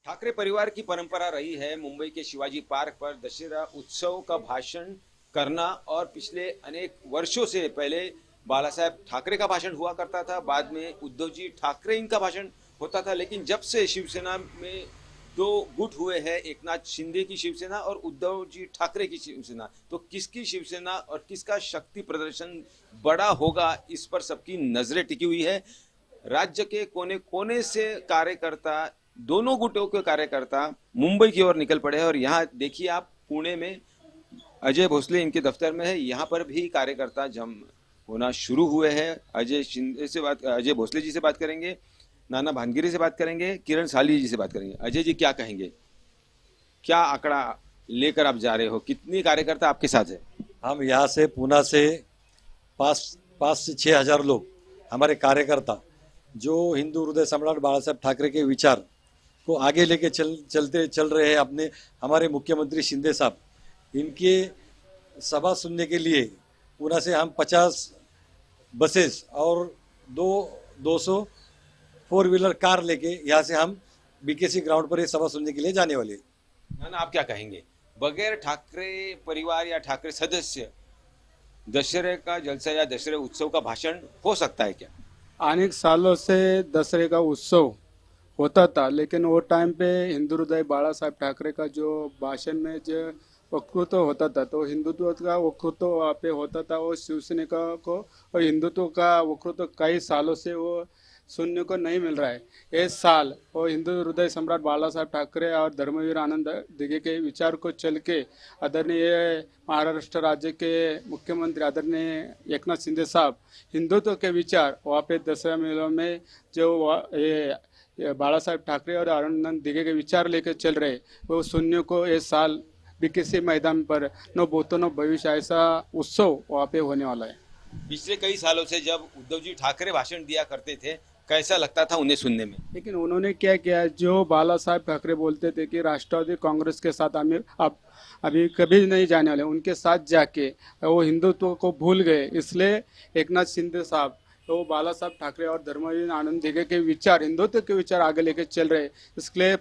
ठाकरे परिवार की परंपरा रही है मुंबई के शिवाजी पार्क पर दशहरा उत्सव का भाषण करना। और पिछले अनेक वर्षों से पहले बाला साहेब ठाकरे का भाषण हुआ करता था, बाद में उद्धव जी ठाकरे इनका भाषण होता था। लेकिन जब से शिवसेना में दो गुट हुए हैं, एकनाथ शिंदे की शिवसेना और उद्धव जी ठाकरे की शिवसेना, तो किसकी शिवसेना और किसका शक्ति प्रदर्शन बड़ा होगा, इस पर सबकी नजरें टिकी हुई है। राज्य के कोने कोने से कार्यकर्ता, दोनों गुटों के कार्यकर्ता मुंबई की ओर निकल पड़े हैं। और यहाँ देखिए आप, पुणे में अजय भोसले इनके दफ्तर में है, यहाँ पर भी कार्यकर्ता जम होना शुरू हुए हैं। अजय भोसले जी से बात करेंगे, नाना भानगिरी से बात करेंगे, किरण साली जी से बात करेंगे। अजय जी, क्या कहेंगे? क्या आंकड़ा लेकर आप जा रहे हो? कितनी कार्यकर्ता आपके साथ है? हम यहाँ से पूना से 5 से 6 हजार लोग, हमारे कार्यकर्ता जो हिंदू हृदय सम्राट बाला साहेब ठाकरे के विचार को आगे लेके चल रहे हैं। अपने हमारे मुख्यमंत्री शिंदे साहब, इनके सभा सुनने के लिए पूना से हम 50 बसेस और 200 फोर व्हीलर कार लेके यहाँ से हम बीकेसी ग्राउंड पर ये सभा सुनने के लिए जाने वाले हैं। नाना, आप क्या कहेंगे? बगैर ठाकरे परिवार या ठाकरे सदस्य दशहरे का जलसा या दशहरे उत्सव का भाषण हो सकता है क्या? अनेक सालों से दशहरे का उत्सव होता था, लेकिन वो टाइम पे हिंदू हृदय बाला साहब ठाकरे का जो भाषण में जो वक्तृत्व होता था, तो हिंदुत्व का वक्तृत्व वहाँ पे होता था। वो शिवसेना को और हिंदुत्व का वक्तृत्व कई सालों से वो सुनने को नहीं मिल रहा है। इस साल वो हिंदू हृदय सम्राट बाला साहब ठाकरे और धर्मवीर आनंद दिघे के विचार को चल के आदरणीय महाराष्ट्र राज्य के मुख्यमंत्री आदरणीय एकनाथ शिंदे साहब हिंदुत्व के विचार वहाँ पे दशहरा मेलों में जो ये बाला साहेब ठाकरे और आनंद दिघे के विचार लेकर चल रहे, वो सुनने को इस साल बीकेसी मैदान पर नो भूतो नो भविष्य ऐसा उत्सव वहाँ पे होने वाला है। पिछले कई सालों से जब उद्धव जी ठाकरे भाषण दिया करते थे, कैसा लगता था उन्हें सुनने में? लेकिन उन्होंने क्या किया, जो बाला साहेब ठाकरे बोलते थे कि राष्ट्रवादी कांग्रेस के साथ हमें अब अभी कभी नहीं जाने वाले, उनके साथ जाके वो हिंदुत्व को भूल गए। इसलिए एकनाथ शिंदे साहब तो बाला साहब ठाकरे और धर्मवीर आनंद दिघे के विचार, हिंदुत्व के विचार आगे लेके चल रहे। इसलिए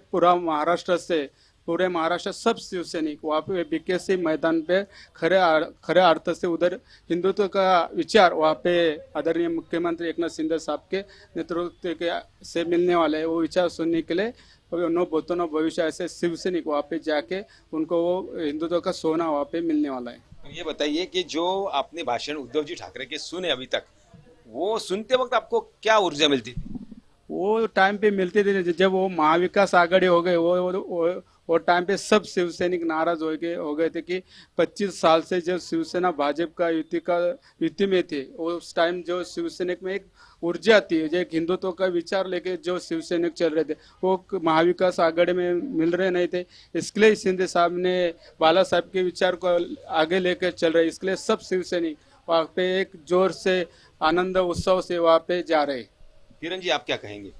पूरे महाराष्ट्र सब शिवसैनिक वहाँ पे बीकेसी मैदान पे खरे अर्थ से उधर हिंदुत्व का विचार वहाँ पे आदरणीय मुख्यमंत्री एकनाथ शिंदे साहब के नेतृत्व के से मिलने वाले हैं। वो विचार सुनने के लिए नो भूतो नो भविष्य ऐसे शिवसैनिक वहाँ पे जाके उनको वो हिंदुत्व का सोना वहाँ पे मिलने वाला है। तो ये बताइए कि जो आपने भाषण उद्धव जी ठाकरे के सुने अभी तक, वो सुनते वक्त आपको क्या ऊर्जा मिलती थी? वो टाइम पे मिलते थे जब वो महाविकास आघाड़ी हो गए, वो टाइम पे सब शिवसैनिक नाराज हो गए थे कि 25 साल से जब शिवसेना भाजपा का युति में थे, उस टाइम जो शिवसैनिक में एक ऊर्जा थी, जो एक हिंदुत्व का विचार लेके जो शिवसैनिक चल रहे थे, वो महाविकास आघाड़ी में मिल रहे नहीं थे। इसके लिए शिंदे साहब ने बाला साहब के विचार को आगे लेकर चल रहे, इसके लिए सब शिवसैनिक वहाँ पे एक जोर से आनंद उत्सव से वहाँ पे जा रहे। किरण जी, आप क्या कहेंगे?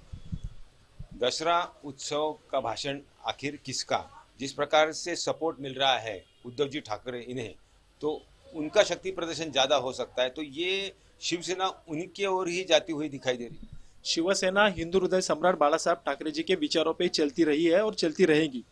दशहरा उत्सव का भाषण आखिर किसका? जिस प्रकार से सपोर्ट मिल रहा है उद्धव जी ठाकरे इन्हें, तो उनका शक्ति प्रदर्शन ज्यादा हो सकता है, तो ये शिवसेना उन्हीं की ओर ही जाती हुई दिखाई दे रही है। शिवसेना हिंदू हृदय सम्राट बाला साहब ठाकरे जी के विचारों पे चलती रही है और चलती रहेगी।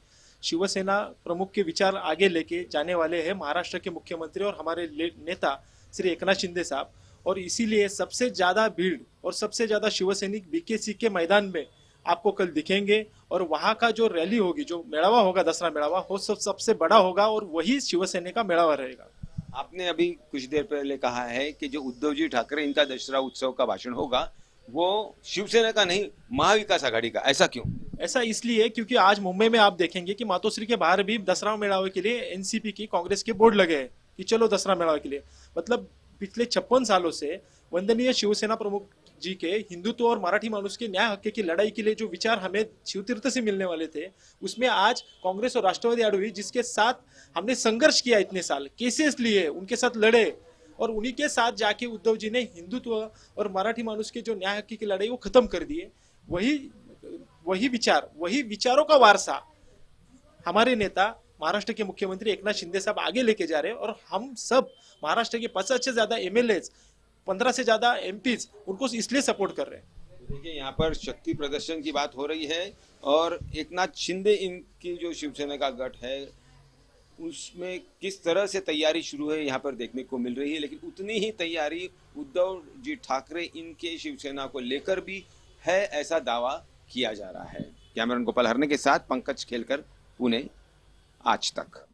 शिवसेना प्रमुख के विचार आगे लेके जाने वाले हैं महाराष्ट्र के मुख्यमंत्री और हमारे नेता श्री एकनाथ शिंदे साहब, और इसीलिए सबसे ज्यादा भीड़ और सबसे ज्यादा शिवसैनिक बीकेसी के मैदान में आपको कल दिखेंगे। और वहां का जो रैली होगी, जो मेड़ावा होगा, दसरा मेड़ावा, वो सबसे बड़ा होगा और वही शिवसेना का मेड़ावा रहेगा। आपने अभी कुछ देर पहले कहा है कि जो उद्धव जी ठाकरे इनका दशहरा उत्सव का भाषण होगा वो शिवसेना का नहीं, महाविकास आघाड़ी का, ऐसा क्यों? ऐसा इसलिए क्योंकि आज मुंबई में आप देखेंगे कि मातोश्री के बाहर भी दसरा मेड़ावे के लिए एनसीपी की, कांग्रेस के बोर्ड लगे हैं कि चलो दसरा मेड़ावे के लिए। मतलब पिछले 56 सालों से वंदनीय शिवसेना प्रमुख जी के हिंदुत्व और मराठी मानुष के न्याय हक की लड़ाई के लिए जो विचार हमें शिवतीर्थ से मिलने वाले थे, उसमें आज कांग्रेस और राष्ट्रवादी आड़वी, जिसके साथ हमने संघर्ष किया इतने साल, केसेस लिए, उनके साथ लड़े, और उन्हीं के साथ जाके उद्धव जी ने हिंदुत्व और मराठी मानुष के जो न्याय हक की लड़ाई वो खत्म कर दिए। वही विचारों का वारसा हमारे नेता महाराष्ट्र के मुख्यमंत्री एकनाथ शिंदे साहब आगे लेके जा रहे हैं। और हम सब महाराष्ट्र के 50 से ज्यादा एमएलए, 15 से ज्यादा एमपीज उनको इसलिए सपोर्ट कर रहे हैं। देखिए यहाँ पर शक्ति प्रदर्शन की बात हो रही है और एकनाथ शिंदे इनकी जो शिवसेना का गठ है उसमें किस तरह से तैयारी शुरू है यहाँ पर देखने को मिल रही है, लेकिन उतनी ही तैयारी उद्धव जी ठाकरे इनके शिवसेना को लेकर भी है, ऐसा दावा किया जा रहा है। कैमरामैन गोपाल हरने के साथ पंकज खेलकर, पुणे, आज तक।